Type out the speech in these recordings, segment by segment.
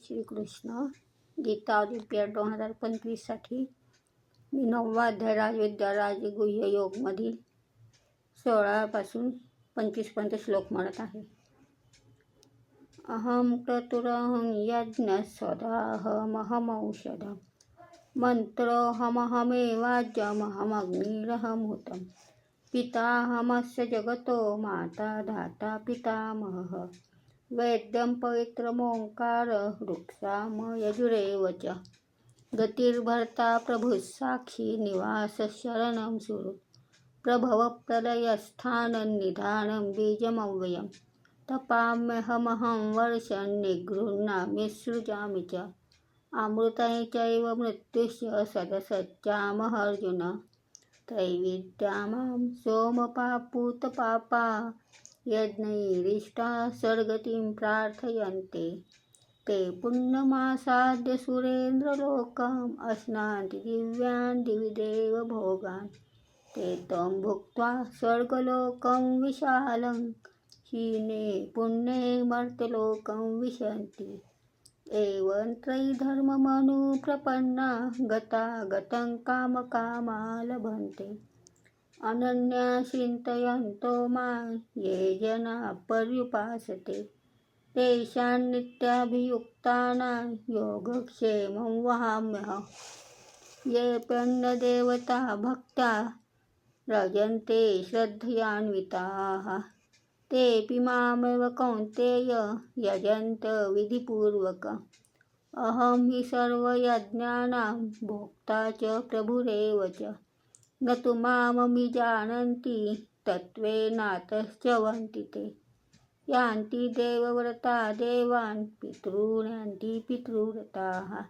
Shrikrishna. Gita Olympiad 2025साठी मी 9वा अध्याय राजविद्या राजगुह्य योगमधील 16 पासून 25 पर्यंत श्लोक म्हणत आहे. अहम क्रतुरहं यज्ञस्वधाहमहमौषधं मंत्रोऽहमहमेवाज्यमहमग्निरहमहुतं पिताहमस्य जगतो माता धाता पितामहः वैद्यं पवित्रमोंकार वृक्षामयजुरेव च गतिर्भर्ता प्रभुः साक्षी निवासः शरणं सुहृत् प्रभव प्रलयस्थानं निधानं बीजमव्ययं तपाम्यहमहं वर्षं निगृह्णामि सृजामि च अमृतं चैव मृत्युश्च सदसच्चामहर्जुन त्रैविद्या मां सोमपापूतपापा यज्ञैरिष्टा सर्गतिं प्रार्थयन्ते ते पुण्यमासाद्य सुरेन्द्रलोकम् अश्नान्ति दिव्यान् दिवि देव भोगान् ते तं भुक्त्वा स्वर्गलोकं विशालं क्षीणे पुण्ये मर्त्यलोकं विशन्ति एवं त्रयीधर्ममनुप्रपन्ना गतागतं कामकामा लभन्ते अनन्या चिन्तयन्तो मां ये जनाः पर्युपासते तेषां नित्याभियुक्तानां योगक्षेमं वहाम्यहम्. येऽप्यन्यदेवता भक्त्या रजन्ते श्रद्धयान्विताः तेऽपि मामेव कौन्तेय यजन्त विधिपूर्वकम्. अहं हि सर्वयज्ञानां भोक्ता च प्रभुरेव च न तु मामभिजानन्ति तत्त्वेनातश्च्यवन्ति ते यान्ति देवव्रता देवान् पितॄन् यान्ति पितृव्रताः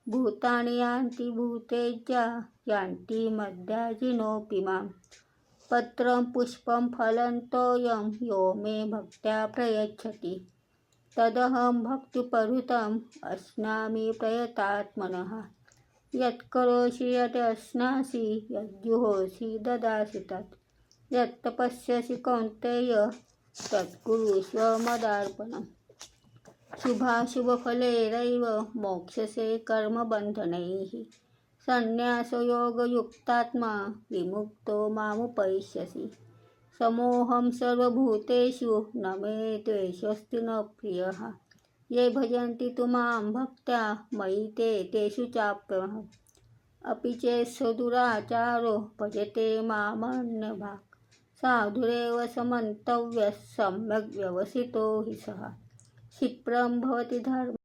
भूतानि यान्ति भूतेज्या यान्ति मद्याजिनोऽपि मां पत्रं पुष्पं फलं तोयं यो मे भक्त्या प्रयच्छति तदहं भक्तिपरयुतम् अश्नामि प्रयतात्मनः. यत्करोषि यदश्नासि यज्जुहोषि ददासि तत् यत्तपस्यसि कौन्तेय तत्कुरुष्व मदार्पणम्. शुभाशुभफलैरेव मोक्ष्यसे कर्मबन्धनैः संन्यासयोगयुक्तात्मा विमुक्तो मामुपैष्यसि. समोऽहं सर्वभूतेषु न मे द्वेषोऽस्ति न प्रियः ये भजन्ति तु मां भक्त्या मयि ते तेषु चाप्यहम्. अपि चेत्सो दुराचारो भजते मामन्यभाक् साधुरेव समन्तव्यः सम्यग् व्यवसितो हि सः क्षिप्रं भवति धर्म